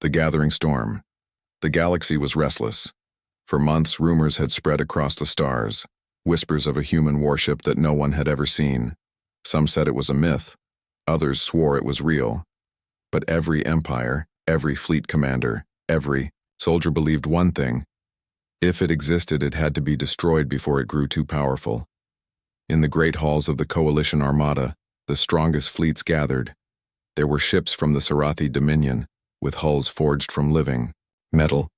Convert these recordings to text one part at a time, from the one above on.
The gathering storm. The galaxy was restless. For months, rumors had spread across the stars, whispers of a human warship that no one had ever seen. Some said it was a myth, others swore it was real. But every empire, every fleet commander, every soldier believed one thing: if it existed, it had to be destroyed before it grew too powerful. In the great halls of the coalition armada, the strongest fleets gathered. There were ships from the Sarathi Dominion, with hulls forged from living metal.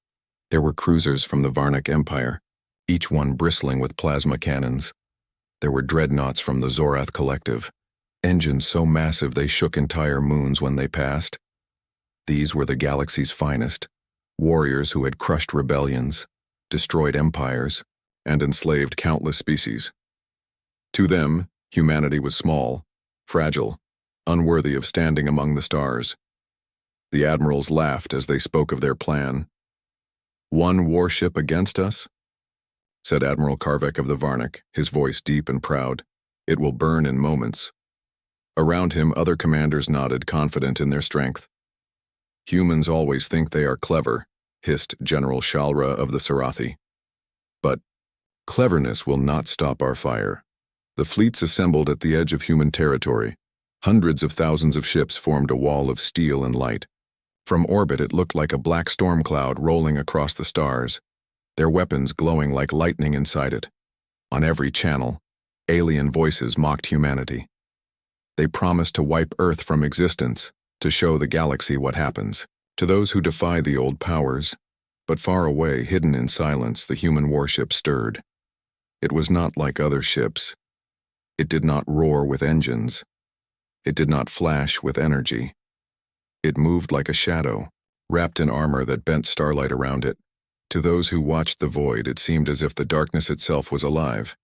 There were cruisers from the Varnic Empire, each one bristling with plasma cannons. There were dreadnoughts from the Zorath Collective, engines so massive they shook entire moons when they passed. These were the galaxy's finest, warriors who had crushed rebellions, destroyed empires, and enslaved countless species. To them, humanity was small, fragile, unworthy of standing among the stars. The admirals laughed as they spoke of their plan. "One warship against us?" said Admiral Karvek of the Varnic, his voice deep and proud. "It will burn in moments." Around him, other commanders nodded, confident in their strength. "Humans always think they are clever," hissed General Shalra of the Sarathi. "But cleverness will not stop our fire." The fleets assembled at the edge of human territory. Hundreds of thousands of ships formed a wall of steel and light. From orbit, it looked like a black storm cloud rolling across the stars, their weapons glowing like lightning inside it. On every channel, alien voices mocked humanity. They promised to wipe Earth from existence, to show the galaxy what happens to those who defy the old powers. But far away, hidden in silence, the human warship stirred. It was not like other ships. It did not roar with engines. It did not flash with energy. It moved like a shadow, wrapped in armor that bent starlight around it. To those who watched the void, it seemed as if the darkness itself was alive.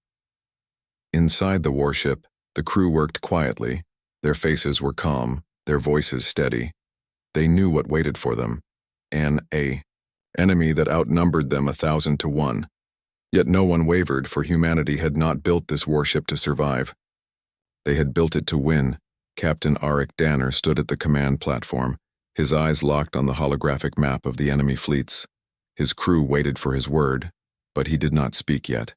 Inside the warship, the crew worked quietly. Their faces were calm, their voices steady. They knew what waited for them: an enemy that outnumbered them 1,000 to 1. Yet no one wavered, for humanity had not built this warship to survive. They had built it to win. Captain Arik Danner stood at the command platform, his eyes locked on the holographic map of the enemy fleets. His crew waited for his word, but he did not speak yet.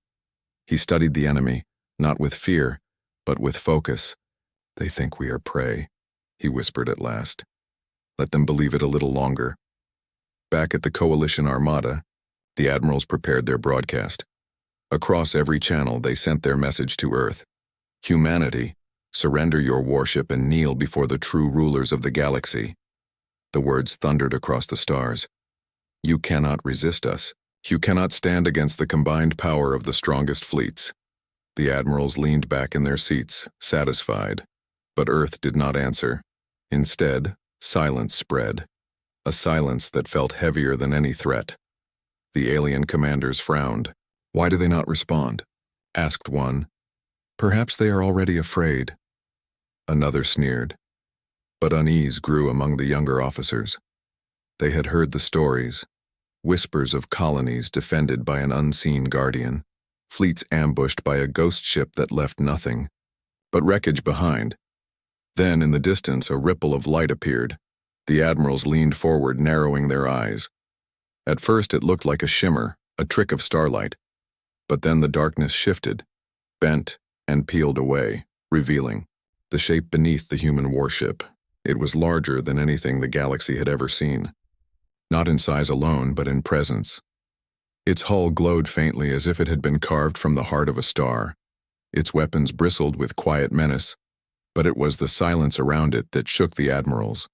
He studied the enemy, not with fear, but with focus. "They think we are prey," he whispered at last. "Let them believe it a little longer." Back at the coalition armada, the admirals prepared their broadcast. Across every channel, they sent their message to Earth: "Humanity, surrender your warship and kneel before the true rulers of the galaxy." The words thundered across the stars. "You cannot resist us. You cannot stand against the combined power of the strongest fleets." The admirals leaned back in their seats, satisfied. But Earth did not answer. Instead, silence spread. A silence that felt heavier than any threat. The alien commanders frowned. "Why do they not respond?" asked one. "Perhaps they are already afraid." Another sneered. But unease grew among the younger officers. They had heard the stories, whispers of colonies defended by an unseen guardian, fleets ambushed by a ghost ship that left nothing but wreckage behind. Then, in the distance, a ripple of light appeared. The admirals leaned forward, narrowing their eyes. At first, it looked like a shimmer, a trick of starlight. But then the darkness shifted, bent, and peeled away, revealing the shape beneath the human warship. It was larger than anything the galaxy had ever seen. Not in size alone, but in presence. Its hull glowed faintly as if it had been carved from the heart of a star. Its weapons bristled with quiet menace, but it was the silence around it that shook the admirals.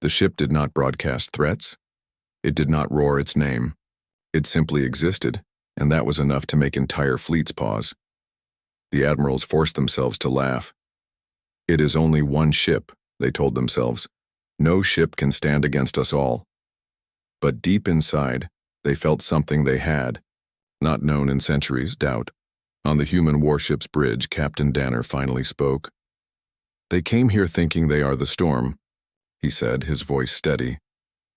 The ship did not broadcast threats. It did not roar its name. It simply existed, and that was enough to make entire fleets pause. The admirals forced themselves to laugh. "It is only one ship," they told themselves. "No ship can stand against us all." But deep inside, they felt something they had, not known in centuries, doubt. On the human warship's bridge, Captain Danner finally spoke. "They came here thinking they are the storm," he said, his voice steady.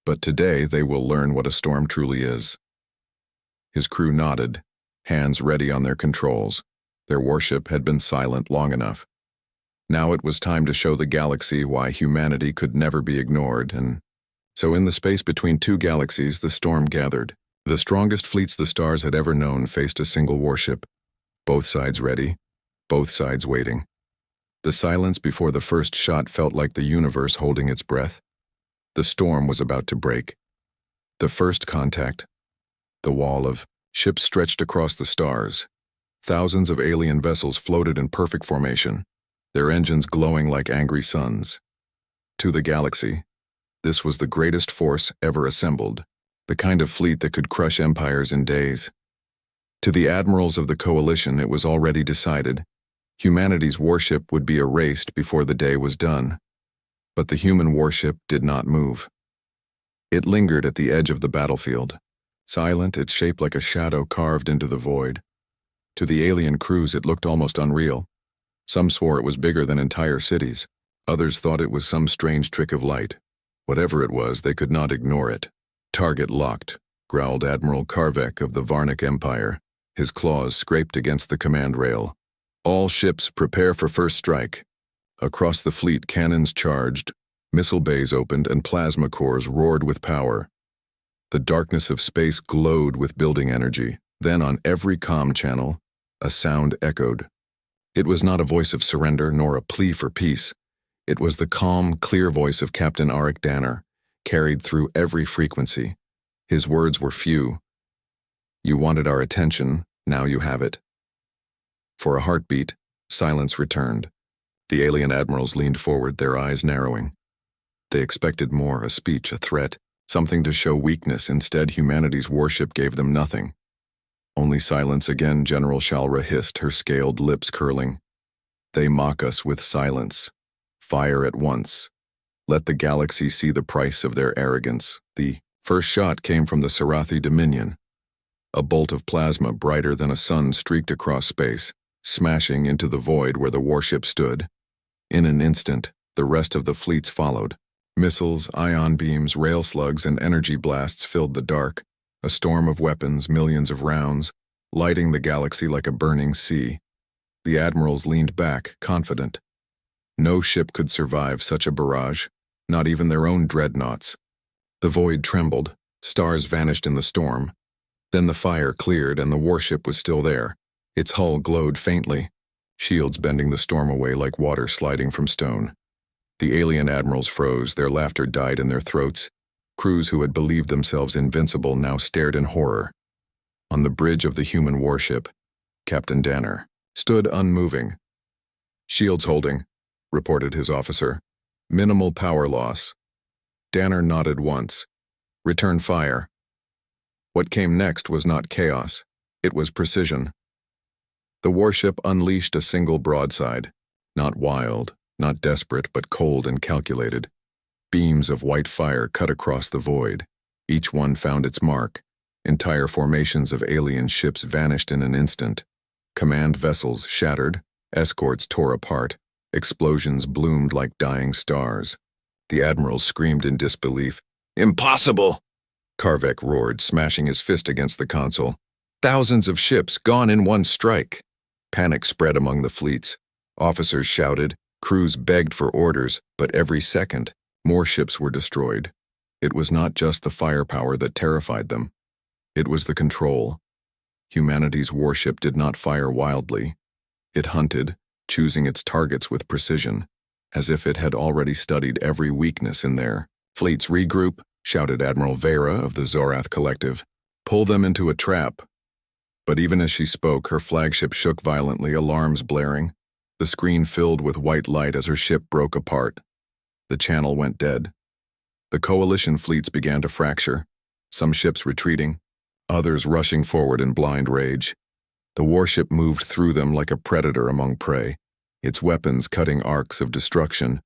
"But today they will learn what a storm truly is." His crew nodded, hands ready on their controls. Their warship had been silent long enough. Now it was time to show the galaxy why humanity could never be ignored, and So in the space between two galaxies, the storm gathered. The strongest fleets the stars had ever known faced a single warship. Both sides ready, both sides waiting. The silence before the first shot felt like the universe holding its breath. The storm was about to break. The first contact. The wall of ships stretched across the stars. Thousands of alien vessels floated in perfect formation, their engines glowing like angry suns. To the galaxy, this was the greatest force ever assembled, the kind of fleet that could crush empires in days. To the admirals of the coalition, it was already decided. Humanity's warship would be erased before the day was done. But the human warship did not move. It lingered at the edge of the battlefield, silent, its shape like a shadow carved into the void. To the alien crews, it looked almost unreal. Some swore it was bigger than entire cities. Others thought it was some strange trick of light. Whatever it was, they could not ignore it. "Target locked," growled Admiral Karvek of the Varnic Empire. His claws scraped against the command rail. "All ships prepare for first strike." Across the fleet, cannons charged, missile bays opened, and plasma cores roared with power. The darkness of space glowed with building energy. Then on every comm channel, a sound echoed. It was not a voice of surrender nor a plea for peace. It was the calm, clear voice of Captain Arik Danner, carried through every frequency. His words were few. "You wanted our attention, now you have it." For a heartbeat, silence returned. The alien admirals leaned forward, their eyes narrowing. They expected more, a speech, a threat, something to show weakness. Instead, humanity's warship gave them nothing. Only silence again, General Shalra hissed, her scaled lips curling. "They mock us with silence. Fire at once. Let the galaxy see the price of their arrogance." The first shot came from the Sarathi Dominion. A bolt of plasma brighter than a sun streaked across space, smashing into the void where the warship stood. In an instant, the rest of the fleets followed. Missiles, ion beams, rail slugs, and energy blasts filled the dark. A storm of weapons, millions of rounds, lighting the galaxy like a burning sea. The admirals leaned back, confident. No ship could survive such a barrage, not even their own dreadnoughts. The void trembled, stars vanished in the storm. Then the fire cleared and the warship was still there. Its hull glowed faintly, shields bending the storm away like water sliding from stone. The alien admirals froze, their laughter died in their throats. Crews who had believed themselves invincible now stared in horror. On the bridge of the human warship, Captain Danner stood unmoving. "Shields holding," reported his officer. "Minimal power loss." Danner nodded once. "Return fire." What came next was not chaos. It was precision. The warship unleashed a single broadside, not wild, not desperate, but cold and calculated. Beams of white fire cut across the void. Each one found its mark. Entire formations of alien ships vanished in an instant. Command vessels shattered, escorts tore apart, explosions bloomed like dying stars. The admirals screamed in disbelief. "Impossible!" Karvek roared, smashing his fist against the console. "Thousands of ships gone in one strike." Panic spread among the fleets. Officers shouted, crews begged for orders, but every second, more ships were destroyed. It was not just the firepower that terrified them. It was the control. Humanity's warship did not fire wildly. It hunted, choosing its targets with precision, as if it had already studied every weakness in there. "Fleets regroup," shouted Admiral Vera of the Zorath Collective. "Pull them into a trap." But even as she spoke, her flagship shook violently, alarms blaring. The screen filled with white light as her ship broke apart. The channel went dead. The coalition fleets began to fracture, some ships retreating, others rushing forward in blind rage. The warship moved through them like a predator among prey, its weapons cutting arcs of destruction,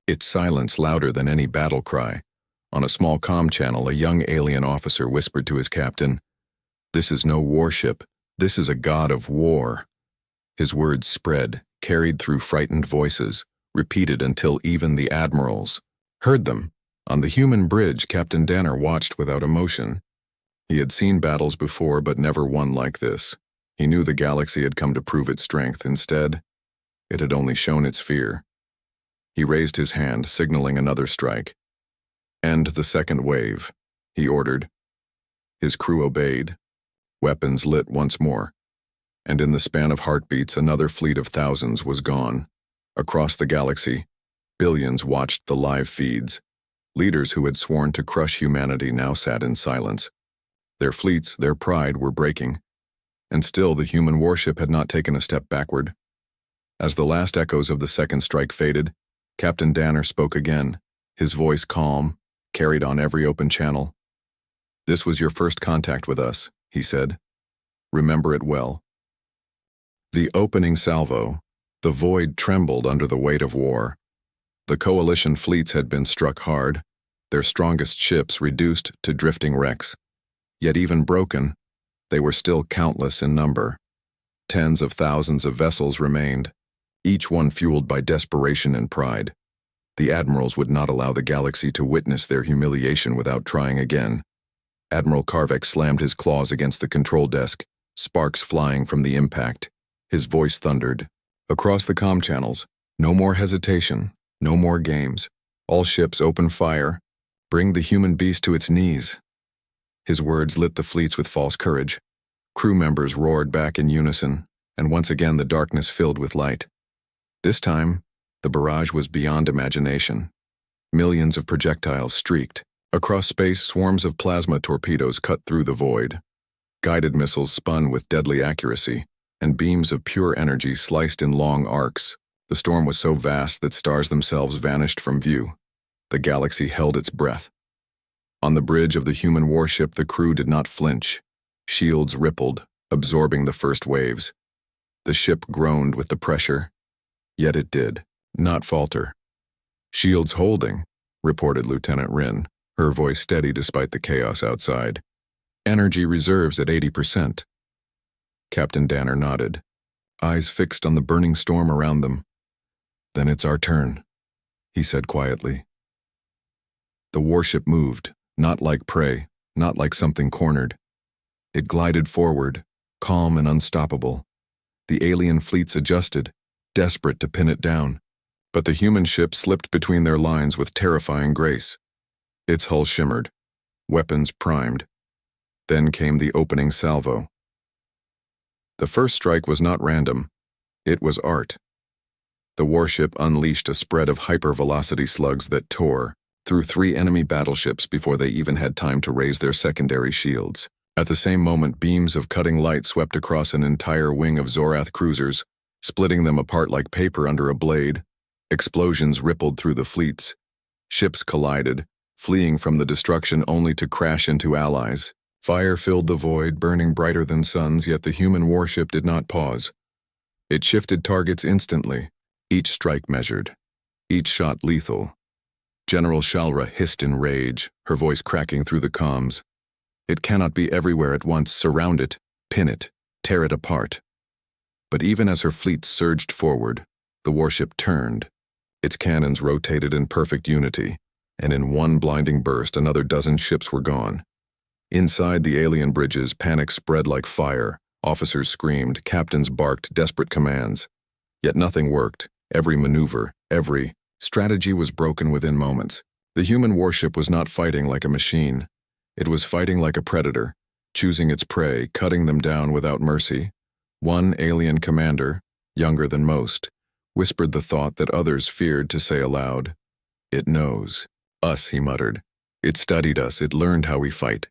its silence louder than any battle cry. On a small comm channel, a young alien officer whispered to his captain, "This is no warship, this is a god of war." His words spread, carried through frightened voices, repeated until even the admirals heard them. On the human bridge, Captain Danner watched without emotion. He had seen battles before, but never one like this. He knew the galaxy had come to prove its strength. Instead, it had only shown its fear. He raised his hand, signaling another strike. "End the second wave," he ordered. His crew obeyed. Weapons lit once more, and in the span of heartbeats another fleet of thousands was gone. Across the galaxy, billions watched the live feeds. Leaders who had sworn to crush humanity now sat in silence. Their fleets, their pride, were breaking, and still the human warship had not taken a step backward. As the last echoes of the second strike faded, Captain Danner spoke again, his voice calm, carried on every open channel. "This was your first contact with us," he said. "Remember it well." The opening salvo, the void trembled under the weight of war. The coalition fleets had been struck hard, their strongest ships reduced to drifting wrecks. Yet even broken, they were still countless in number. Tens of thousands of vessels remained, each one fueled by desperation and pride. The admirals would not allow the galaxy to witness their humiliation without trying again. Admiral Karvik slammed his claws against the control desk, sparks flying from the impact. His voice thundered. Across the comm channels, "No more hesitation, no more games. All ships open fire. Bring the human beast to its knees." His words lit the fleets with false courage. Crew members roared back in unison, and once again the darkness filled with light. This time, the barrage was beyond imagination. Millions of projectiles streaked. Across space, swarms of plasma torpedoes cut through the void. Guided missiles spun with deadly accuracy, and beams of pure energy sliced in long arcs. The storm was so vast that stars themselves vanished from view. The galaxy held its breath. On the bridge of the human warship, the crew did not flinch. Shields rippled, absorbing the first waves. The ship groaned with the pressure, yet it did not falter. "Shields holding," reported Lieutenant Rin, her voice steady despite the chaos outside. "Energy reserves at 80%. Captain Danner nodded, eyes fixed on the burning storm around them. "Then it's our turn," he said quietly. The warship moved, not like prey, not like something cornered. It glided forward, calm and unstoppable. The alien fleets adjusted, desperate to pin it down, but the human ship slipped between their lines with terrifying grace. Its hull shimmered, weapons primed. Then came the opening salvo. The first strike was not random, it was art. The warship unleashed a spread of hypervelocity slugs that tore through 3 enemy battleships before they even had time to raise their secondary shields. At the same moment, beams of cutting light swept across an entire wing of Zorath cruisers, splitting them apart like paper under a blade. Explosions rippled through the fleets. Ships collided, fleeing from the destruction only to crash into allies. Fire filled the void, burning brighter than suns, yet the human warship did not pause. It shifted targets instantly, each strike measured, each shot lethal. General Shalra hissed in rage, her voice cracking through the comms. "It cannot be everywhere at once. Surround it, pin it, tear it apart." But even as her fleet surged forward, the warship turned. Its cannons rotated in perfect unity, and in one blinding burst another dozen ships were gone. Inside the alien bridges, panic spread like fire. Officers screamed, captains barked desperate commands. Yet nothing worked. Every maneuver, every strategy was broken within moments. The human warship was not fighting like a machine. It was fighting like a predator, choosing its prey, cutting them down without mercy. One alien commander, younger than most, whispered the thought that others feared to say aloud. "It knows. Us," he muttered. "It studied us. It learned how we fight."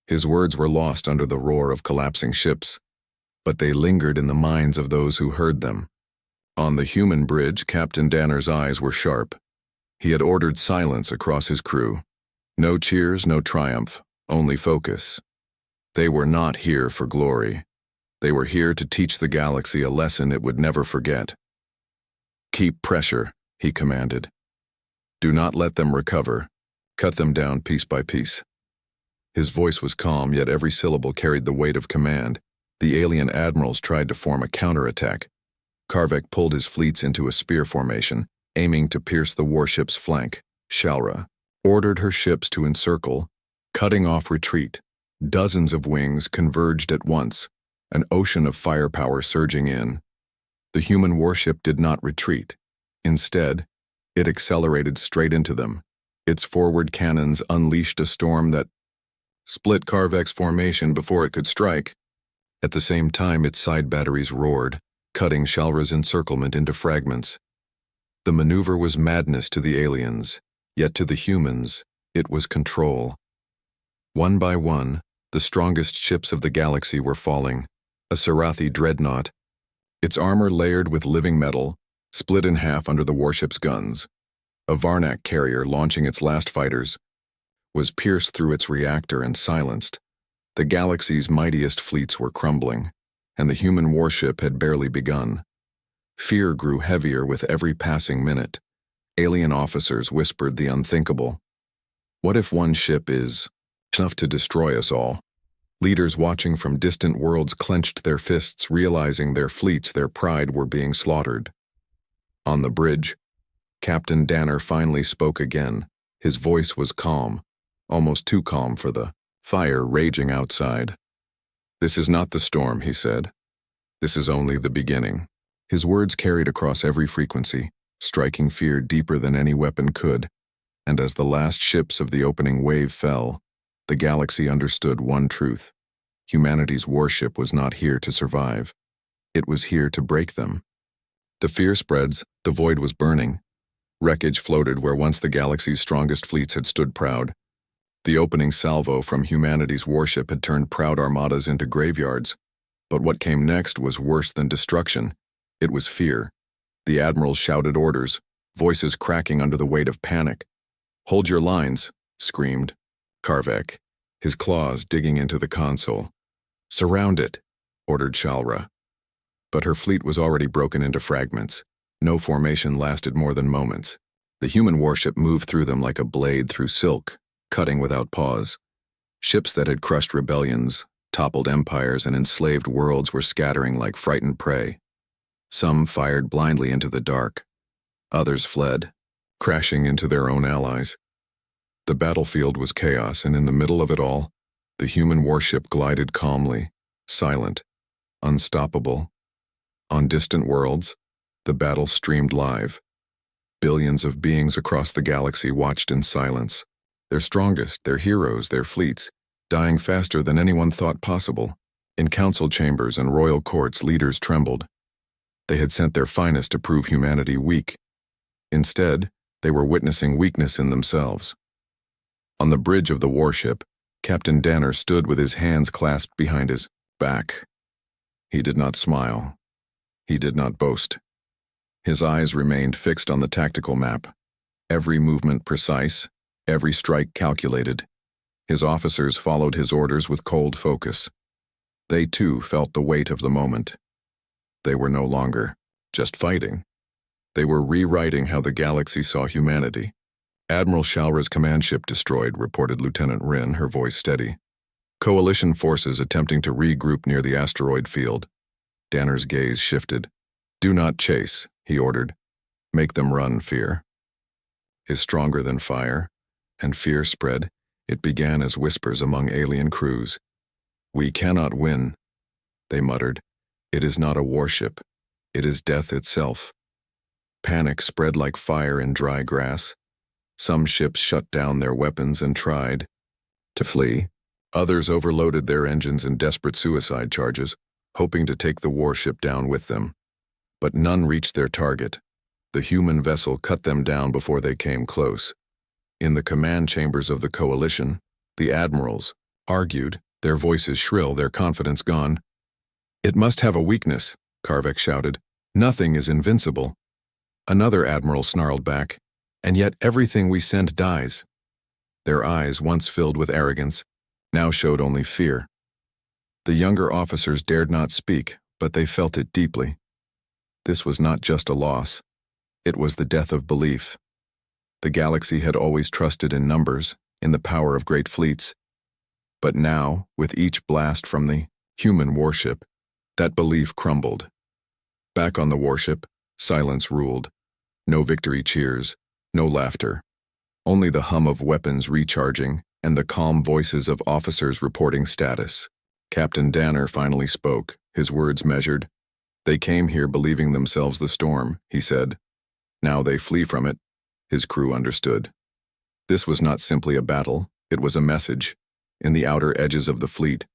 His words were lost under the roar of collapsing ships, but they lingered in the minds of those who heard them. On the human bridge, Captain Danner's eyes were sharp. He had ordered silence across his crew. No cheers, no triumph, only focus. They were not here for glory. They were here to teach the galaxy a lesson it would never forget. "Keep pressure," he commanded. "Do not let them recover. Cut them down piece by piece." His voice was calm, yet every syllable carried the weight of command. The alien admirals tried to form a counterattack. Karvik pulled his fleets into a spear formation, aiming to pierce the warship's flank. Shalra ordered her ships to encircle, cutting off retreat. Dozens of wings converged at once, an ocean of firepower surging in. The human warship did not retreat. Instead, it accelerated straight into them. Its forward cannons unleashed a storm that split Karvek's formation before it could strike. At the same time, its side batteries roared, cutting Shalra's encirclement into fragments. The maneuver was madness to the aliens, yet to the humans, it was control. One by one, the strongest ships of the galaxy were falling. A Sarathi dreadnought, its armor layered with living metal, split in half under the warship's guns. A Varnak carrier launching its last fighters was pierced through its reactor and silenced. The galaxy's mightiest fleets were crumbling, and the human warship had barely begun. Fear grew heavier with every passing minute. Alien officers whispered the unthinkable. What if one ship is enough to destroy us all? Leaders watching from distant worlds clenched their fists, realizing their fleets, their pride, were being slaughtered. On the bridge, Captain Danner finally spoke again. His voice was calm, almost too calm for the fire raging outside. "This is not the storm," he said. "This is only the beginning." His words carried across every frequency, striking fear deeper than any weapon could, and as the last ships of the opening wave fell, the galaxy understood one truth. Humanity's warship was not here to survive. It was here to break them. The fear spreads, the void was burning. Wreckage floated where once the galaxy's strongest fleets had stood proud. The opening salvo from humanity's warship had turned proud armadas into graveyards. But what came next was worse than destruction. It was fear. The admirals shouted orders, voices cracking under the weight of panic. "Hold your lines," screamed Karvek, his claws digging into the console. "Surround it," ordered Shalra. But her fleet was already broken into fragments. No formation lasted more than moments. The human warship moved through them like a blade through silk, cutting without pause. Ships that had crushed rebellions, toppled empires, and enslaved worlds were scattering like frightened prey. Some fired blindly into the dark. Others fled, crashing into their own allies. The battlefield was chaos, and in the middle of it all, the human warship glided calmly, silent, unstoppable. On distant worlds, the battle streamed live. Billions of beings across the galaxy watched in silence. Their strongest, their heroes, their fleets, dying faster than anyone thought possible. In council chambers and royal courts, leaders trembled. They had sent their finest to prove humanity weak. Instead, they were witnessing weakness in themselves. On the bridge of the warship, Captain Danner stood with his hands clasped behind his back. He did not smile. He did not boast. His eyes remained fixed on the tactical map, every movement precise, every strike calculated. His officers followed his orders with cold focus. They too felt the weight of the moment. They were no longer just fighting. They were rewriting how the galaxy saw humanity. "Admiral Shalra's command ship destroyed," reported Lieutenant Rin, her voice steady. "Coalition forces attempting to regroup near the asteroid field." Danner's gaze shifted. "Do not chase," he ordered. "Make them run. Fear is stronger than fire," and fear spread. It began as whispers among alien crews. "We cannot win," they muttered. "It is not a warship. It is death itself." Panic spread like fire in dry grass. Some ships shut down their weapons and tried to flee. Others overloaded their engines in desperate suicide charges, hoping to take the warship down with them. But none reached their target. The human vessel cut them down before they came close. In the command chambers of the coalition, the admirals argued, their voices shrill, their confidence gone. "It must have a weakness," Karvek shouted. "Nothing is invincible." Another admiral snarled back, "And yet everything we send dies." Their eyes, once filled with arrogance, now showed only fear. The younger officers dared not speak, but they felt it deeply. This was not just a loss. It was the death of belief. The galaxy had always trusted in numbers, in the power of great fleets. But now, with each blast from the human warship, that belief crumbled. Back on the warship, silence ruled. No victory cheers, no laughter. Only the hum of weapons recharging and the calm voices of officers reporting status. Captain Danner finally spoke, his words measured. "They came here believing themselves the storm," he said. "Now they flee from it." His crew understood. This was not simply a battle, it was a message. In the outer edges of the fleet,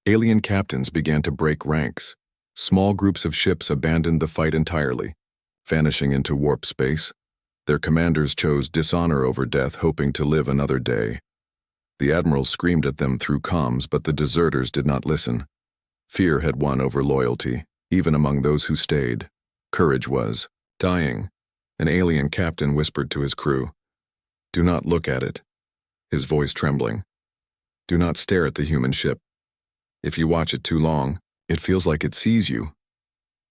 alien captains began to break ranks. Small groups of ships abandoned the fight entirely, vanishing into warp space. Their commanders chose dishonor over death, hoping to live another day. The admirals screamed at them through comms, but the deserters did not listen. Fear had won over loyalty, even among those who stayed. Courage was dying. An alien captain whispered to his crew, "Do not look at it," his voice trembling. "Do not stare at the human ship. If you watch it too long, it feels like it sees you."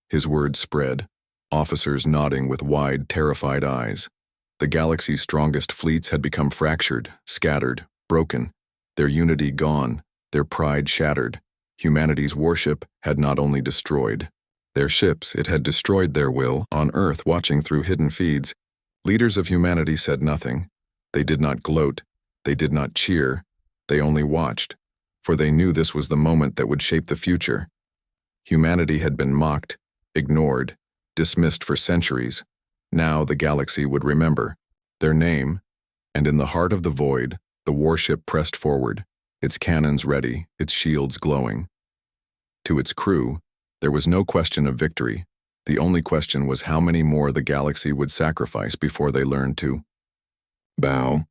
His words spread, officers nodding with wide, terrified eyes. The galaxy's strongest fleets had become fractured, scattered, broken, their unity gone, their pride shattered. Humanity's warship had not only destroyed their ships, it had destroyed their will. On Earth, watching through hidden feeds, leaders of humanity said nothing. They did not gloat, they did not cheer, they only watched, for they knew this was the moment that would shape the future. Humanity had been mocked, ignored, dismissed for centuries. Now the galaxy would remember their name, and in the heart of the void, the warship pressed forward, its cannons ready, its shields glowing. To its crew, there was no question of victory. The only question was how many more the galaxy would sacrifice before they learned to bow.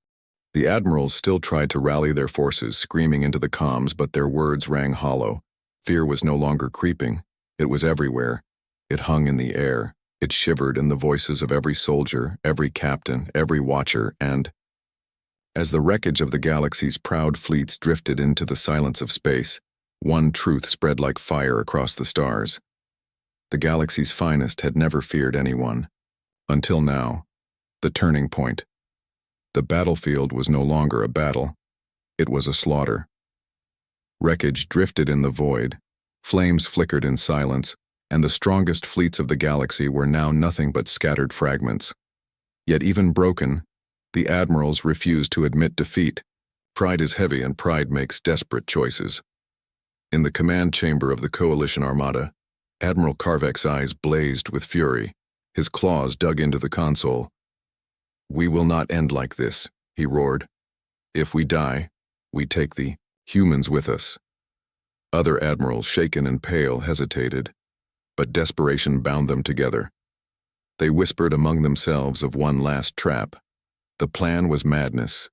The admirals still tried to rally their forces, screaming into the comms, but their words rang hollow. Fear was no longer creeping. It was everywhere. It hung in the air. It shivered in the voices of every soldier, every captain, every watcher, and as the wreckage of the galaxy's proud fleets drifted into the silence of space, one truth spread like fire across the stars. The galaxy's finest had never feared anyone. Until now. The turning point. The battlefield was no longer a battle. It was a slaughter. Wreckage drifted in the void. Flames flickered in silence, and the strongest fleets of the galaxy were now nothing but scattered fragments. Yet even broken, the admirals refused to admit defeat. Pride is heavy, and pride makes desperate choices. In the command chamber of the coalition armada, Admiral Karvek's eyes blazed with fury. His claws dug into the console. "We will not end like this," he roared. "If we die, we take the humans with us." Other admirals, shaken and pale, hesitated, but desperation bound them together. They whispered among themselves of one last trap. The plan was madness,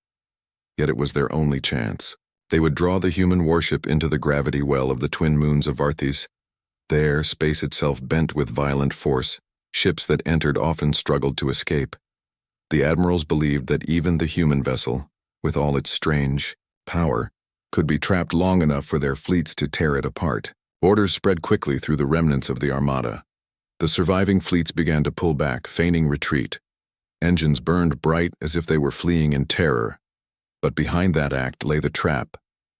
yet it was their only chance. They would draw the human warship into the gravity well of the twin moons of Varthis. There, space itself bent with violent force. Ships that entered often struggled to escape. The admirals believed that even the human vessel, with all its strange power, could be trapped long enough for their fleets to tear it apart. Orders spread quickly through the remnants of the armada. The surviving fleets began to pull back, feigning retreat. Engines burned bright as if they were fleeing in terror. But behind that act lay the trap.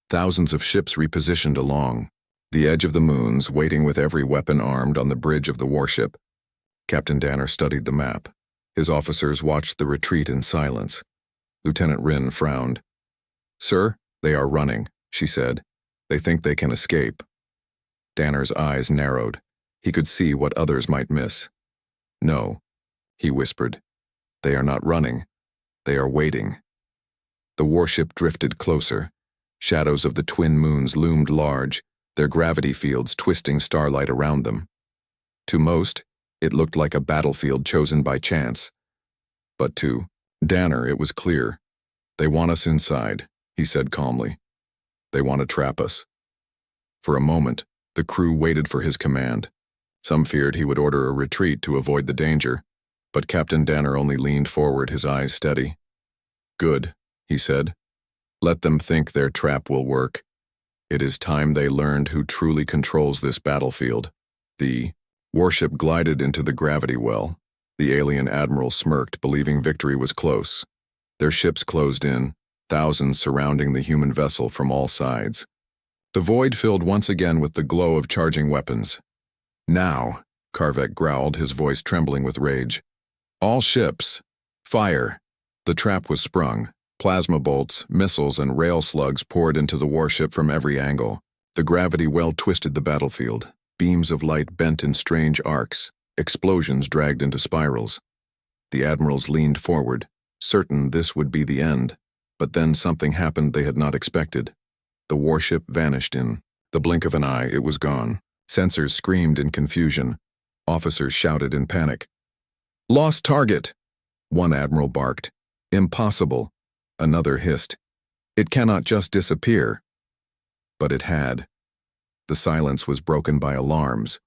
Thousands of ships repositioned along the edge of the moons, waiting with every weapon armed on the bridge of the warship. Captain Danner studied the map. His officers watched the retreat in silence. Lieutenant Wren frowned. "Sir, they are running," she said. "They think they can escape." Danner's eyes narrowed. He could see what others might miss. "No," he whispered. "They are not running. They are waiting." The warship drifted closer. Shadows of the twin moons loomed large, their gravity fields twisting starlight around them. To most, it looked like a battlefield chosen by chance. But to Danner, it was clear. "They want us inside," he said calmly. "They want to trap us." For a moment, the crew waited for his command. Some feared he would order a retreat to avoid the danger, but Captain Danner only leaned forward, his eyes steady. "Good," he said. "Let them think their trap will work. It is time they learned who truly controls this battlefield." The warship glided into the gravity well. The alien admiral smirked, believing victory was close. Their ships closed in, thousands surrounding the human vessel from all sides. The void filled once again with the glow of charging weapons. "Now," Karvek growled, his voice trembling with rage. "All ships, fire!" The trap was sprung. Plasma bolts, missiles, and rail slugs poured into the warship from every angle. The gravity well twisted the battlefield. Beams of light bent in strange arcs. Explosions dragged into spirals. The admirals leaned forward, certain this would be the end. But then something happened they had not expected. The warship vanished in the blink of an eye. It was gone. Sensors screamed in confusion. Officers shouted in panic. "Lost target!" One admiral barked. "Impossible!" Another hissed. "It cannot just disappear." But it had. The silence was broken by alarms.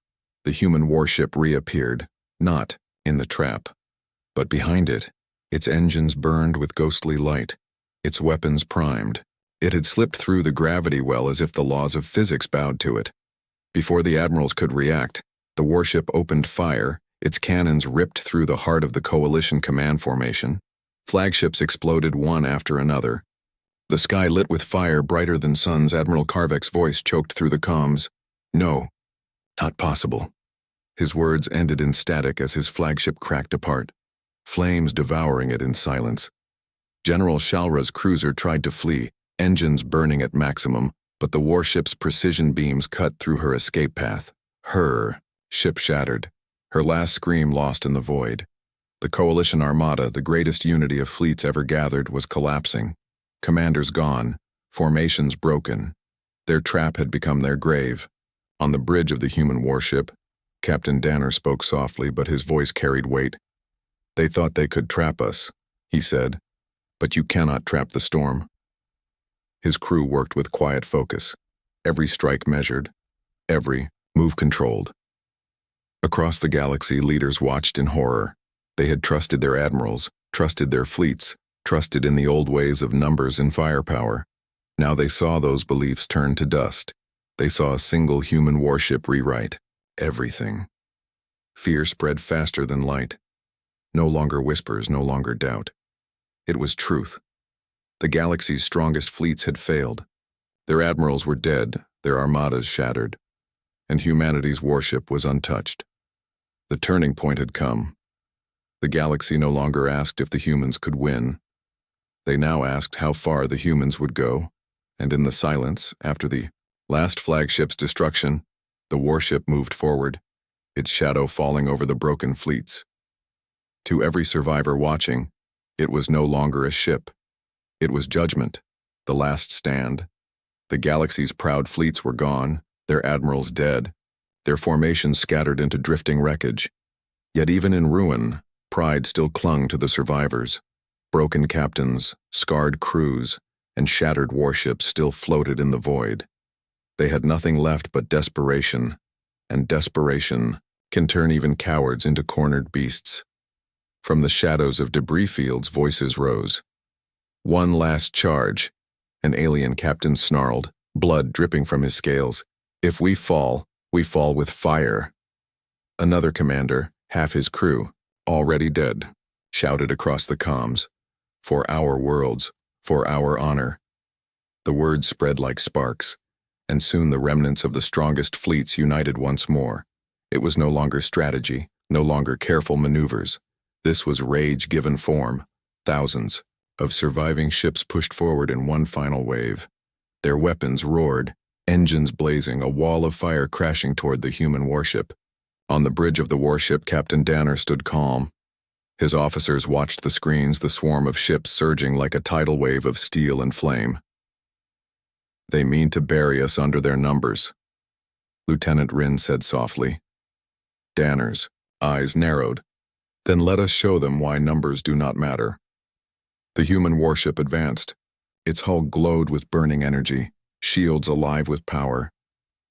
The human warship reappeared, not in the trap, but behind it. Its engines burned with ghostly light, its weapons primed. It had slipped through the gravity well as if the laws of physics bowed to it. Before the admirals could react, the warship opened fire, its cannons ripped through the heart of the coalition command formation. Flagships exploded one after another. The sky lit with fire brighter than suns. Admiral Karvek's voice choked through the comms. "No, not possible." His words ended in static as his flagship cracked apart, flames devouring it in silence. General Shalra's cruiser tried to flee, engines burning at maximum, but the warship's precision beams cut through her escape path. Her ship shattered, her last scream lost in the void. The coalition armada, the greatest unity of fleets ever gathered, was collapsing. Commanders gone, formations broken. Their trap had become their grave. On the bridge of the human warship, Captain Danner spoke softly, but his voice carried weight. "They thought they could trap us," he said, "but you cannot trap the storm." His crew worked with quiet focus, every strike measured, every move controlled. Across the galaxy, leaders watched in horror. They had trusted their admirals, trusted their fleets, trusted in the old ways of numbers and firepower. Now they saw those beliefs turn to dust. They saw a single human warship rewrite everything. Fear spread faster than light. No longer whispers, no longer doubt. It was truth. The galaxy's strongest fleets had failed. Their admirals were dead, their armadas shattered, and humanity's warship was untouched. The turning point had come. The galaxy no longer asked if the humans could win. They now asked how far the humans would go, and in the silence, after the last flagship's destruction, the warship moved forward, its shadow falling over the broken fleets. To every survivor watching, it was no longer a ship. It was judgment, the last stand. The galaxy's proud fleets were gone, their admirals dead, their formations scattered into drifting wreckage. Yet even in ruin, pride still clung to the survivors. Broken captains, scarred crews, and shattered warships still floated in the void. They had nothing left but desperation, and desperation can turn even cowards into cornered beasts. From the shadows of debris fields, voices rose. "One last charge," an alien captain snarled, blood dripping from his scales. "If we fall with fire." Another commander, half his crew, already dead, shouted across the comms, "For our worlds, for our honor." The words spread like sparks, and soon the remnants of the strongest fleets united once more. It was no longer strategy, no longer careful maneuvers. This was rage given form. Thousands of surviving ships pushed forward in one final wave. Their weapons roared, engines blazing, a wall of fire crashing toward the human warship. On the bridge of the warship, Captain Danner stood calm. His officers watched the screens, the swarm of ships surging like a tidal wave of steel and flame. "They mean to bury us under their numbers," Lieutenant Ryn said softly. Danner's eyes narrowed. "Then let us show them why numbers do not matter." The human warship advanced. Its hull glowed with burning energy, shields alive with power.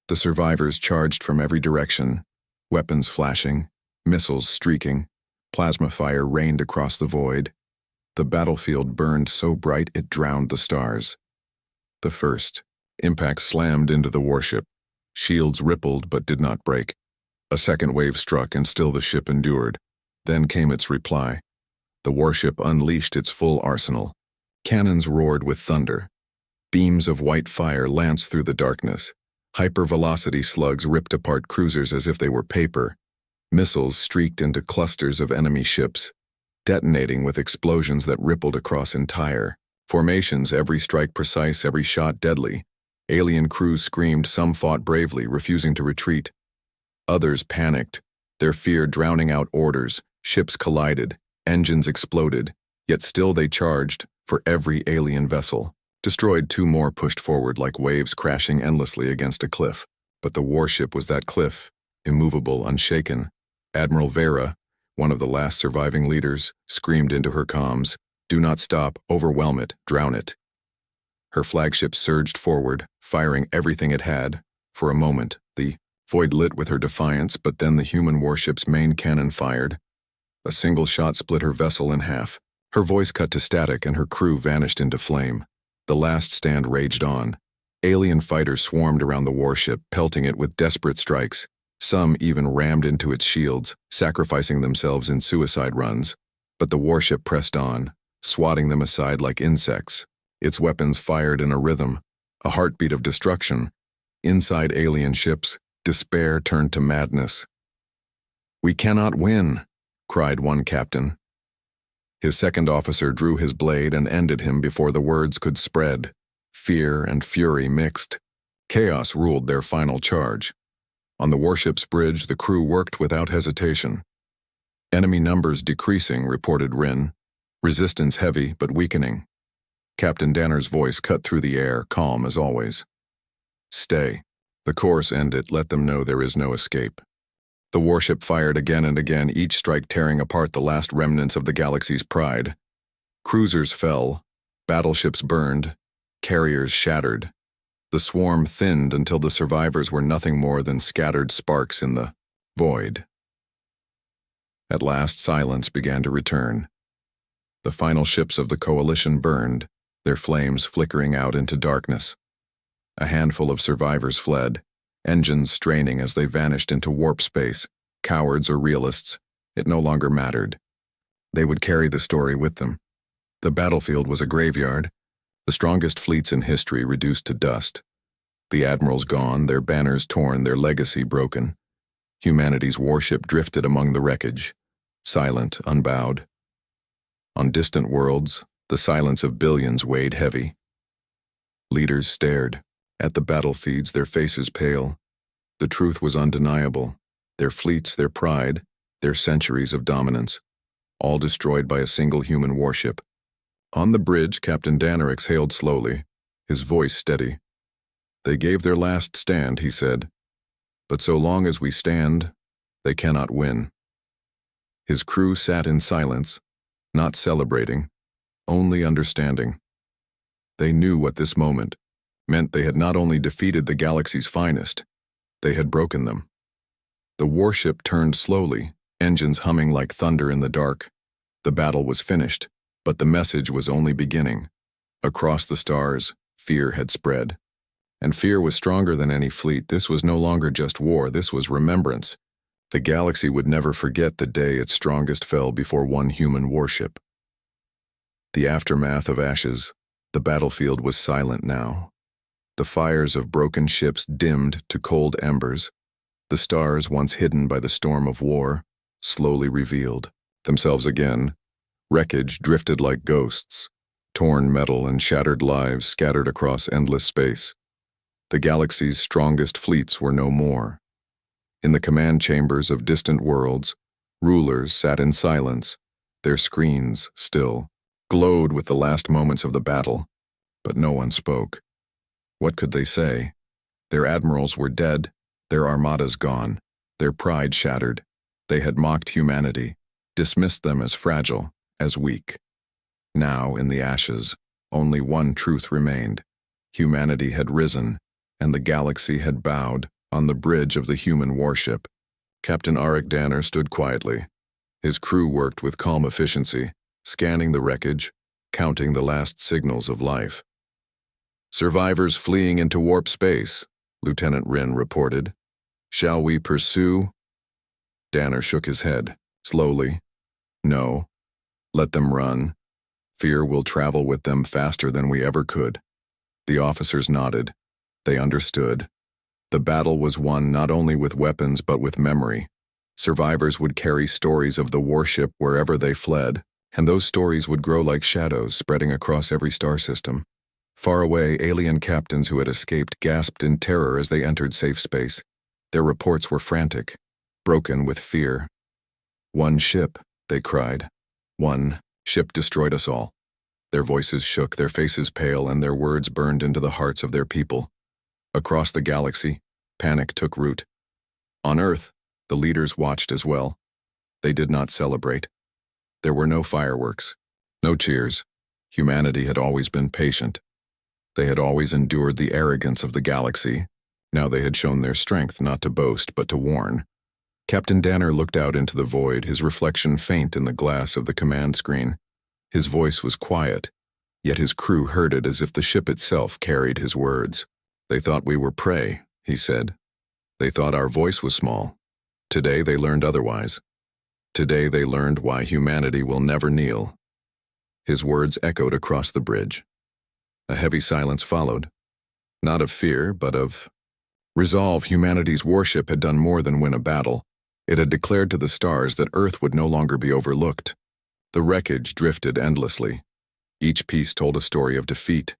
The survivors charged from every direction, weapons flashing, missiles streaking, plasma fire rained across the void. The battlefield burned so bright it drowned the stars. The first impact slammed into the warship. Shields rippled but did not break. A second wave struck and still the ship endured. Then came its reply. The warship unleashed its full arsenal. Cannons roared with thunder. Beams of white fire lanced through the darkness. Hypervelocity slugs ripped apart cruisers as if they were paper. Missiles streaked into clusters of enemy ships, detonating with explosions that rippled across entire formations, every strike precise, every shot deadly. Alien crews screamed, some fought bravely, refusing to retreat. Others panicked, their fear drowning out orders. Ships collided, engines exploded, Yet still they charged for every alien vessel. Destroyed, 2 more pushed forward like waves crashing endlessly against a cliff. But the warship was that cliff, immovable, unshaken. Admiral Vera, one of the last surviving leaders, screamed into her comms, "Do not stop, overwhelm it, drown it." Her flagship surged forward, firing everything it had. For a moment, the void lit with her defiance, but then the human warship's main cannon fired. A single shot split her vessel in half. Her voice cut to static and her crew vanished into flame. The last stand raged on. Alien fighters swarmed around the warship, pelting it with desperate strikes. Some even rammed into its shields, sacrificing themselves in suicide runs. But the warship pressed on, swatting them aside like insects. Its weapons fired in a rhythm, a heartbeat of destruction. Inside alien ships, despair turned to madness. "We cannot win," cried one captain. His second officer drew his blade and ended him before the words could spread. Fear and fury mixed. Chaos ruled their final charge. On the warship's bridge, the crew worked without hesitation. "Enemy numbers decreasing," reported Rin. "Resistance heavy but weakening." Captain Danner's voice cut through the air, calm as always. "Stay. The course ended. Let them know there is no escape." The warship fired again and again, each strike tearing apart the last remnants of the galaxy's pride. Cruisers fell, battleships burned, carriers shattered. The swarm thinned until the survivors were nothing more than scattered sparks in the void. At last, silence began to return. The final ships of the coalition burned, their flames flickering out into darkness. A handful of survivors fled, engines straining as they vanished into warp space. Cowards or realists, it no longer mattered. They would carry the story with them. The battlefield was a graveyard, the strongest fleets in history reduced to dust. The admirals gone, their banners torn, their legacy broken. Humanity's warship drifted among the wreckage, silent, unbowed. On distant worlds, the silence of billions weighed heavy. Leaders stared. At the battlefields, their faces pale. The truth was undeniable. Their fleets, their pride, their centuries of dominance, all destroyed by a single human warship. On the bridge, Captain Danner exhaled slowly, his voice steady. "They gave their last stand," he said. "But so long as we stand, they cannot win." His crew sat in silence, not celebrating, only understanding. They knew what this moment meant. They had not only defeated the galaxy's finest, they had broken them. The warship turned slowly, engines humming like thunder in the dark. The battle was finished, but the message was only beginning. Across the stars, fear had spread. And fear was stronger than any fleet. This was no longer just war, this was remembrance. The galaxy would never forget the day its strongest fell before one human warship. The aftermath of ashes, the battlefield was silent now. The fires of broken ships dimmed to cold embers. The stars, once hidden by the storm of war, slowly revealed themselves again. Wreckage drifted like ghosts, torn metal and shattered lives scattered across endless space. The galaxy's strongest fleets were no more. In the command chambers of distant worlds, rulers sat in silence, their screens still, glowed with the last moments of the battle, but no one spoke. What could they say? Their admirals were dead, their armadas gone, their pride shattered. They had mocked humanity, dismissed them as fragile, as weak. Now, in the ashes, only one truth remained. Humanity had risen, and the galaxy had bowed on the bridge of the human warship. Captain Arik Danner stood quietly. His crew worked with calm efficiency, scanning the wreckage, counting the last signals of life. "Survivors fleeing into warp space," Lieutenant Rin reported. "Shall we pursue?" Danner shook his head, slowly. "No. Let them run. Fear will travel with them faster than we ever could." The officers nodded. They understood. The battle was won not only with weapons but with memory. Survivors would carry stories of the warship wherever they fled, and those stories would grow like shadows spreading across every star system. Far away, alien captains who had escaped gasped in terror as they entered safe space. Their reports were frantic, broken with fear. "One ship," they cried. "One Ship destroyed us all. Their voices shook, their faces pale, and their words burned into the hearts of their people. Across the galaxy, panic took root. On Earth, the leaders watched as well. They did not celebrate. There were no fireworks, no cheers. Humanity had always been patient. They had always endured the arrogance of the galaxy. Now they had shown their strength not to boast but to warn. Captain Danner looked out into the void, his reflection faint in the glass of the command screen. His voice was quiet, yet his crew heard it as if the ship itself carried his words. They thought we were prey, he said. They thought our voice was small. Today they learned otherwise. Today they learned why humanity will never kneel. His words echoed across the bridge. A heavy silence followed. Not of fear, but of resolve. Humanity's warship had done more than win a battle. It had declared to the stars that Earth would no longer be overlooked. The wreckage drifted endlessly. Each piece told a story of defeat.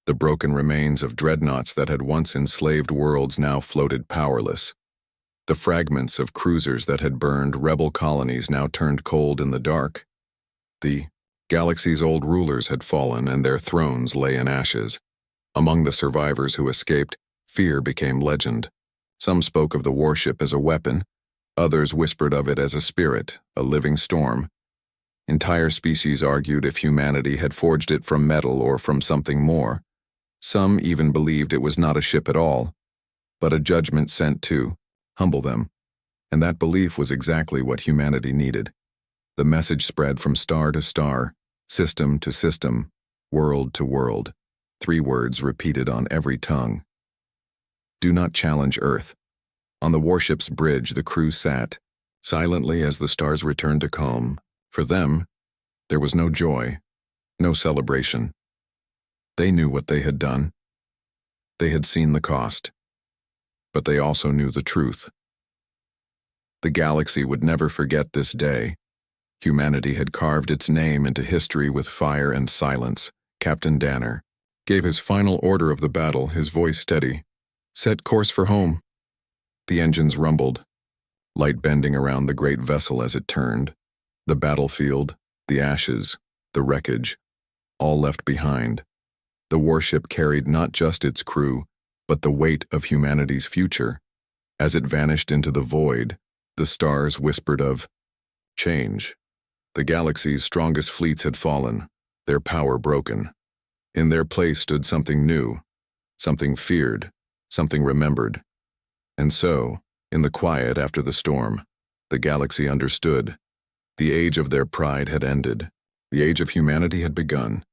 The broken remains of dreadnoughts that had once enslaved worlds now floated powerless. The fragments of cruisers that had burned rebel colonies now turned cold in the dark. The galaxy's old rulers had fallen and their thrones lay in ashes. Among the survivors who escaped, fear became legend. Some spoke of the warship as a weapon. Others whispered of it as a spirit, a living storm. Entire species argued if humanity had forged it from metal or from something more. Some even believed it was not a ship at all, but a judgment sent to humble them. And that belief was exactly what humanity needed. The message spread from star to star, system to system, world to world. 3 words repeated on every tongue. Do not challenge Earth. On the warship's bridge, the crew sat, silently as the stars returned to calm. For them, there was no joy, no celebration. They knew what they had done. They had seen the cost. But they also knew the truth. The galaxy would never forget this day. Humanity had carved its name into history with fire and silence. Captain Danner gave his final order of the battle, his voice steady. Set course for home. The engines rumbled, light bending around the great vessel as it turned. The battlefield, the ashes, the wreckage, all left behind. The warship carried not just its crew, but the weight of humanity's future. As it vanished into the void, the stars whispered of change. The galaxy's strongest fleets had fallen, their power broken. In their place stood something new, something feared, something remembered. And so, in the quiet after the storm, the galaxy understood. The age of their pride had ended. The age of humanity had begun.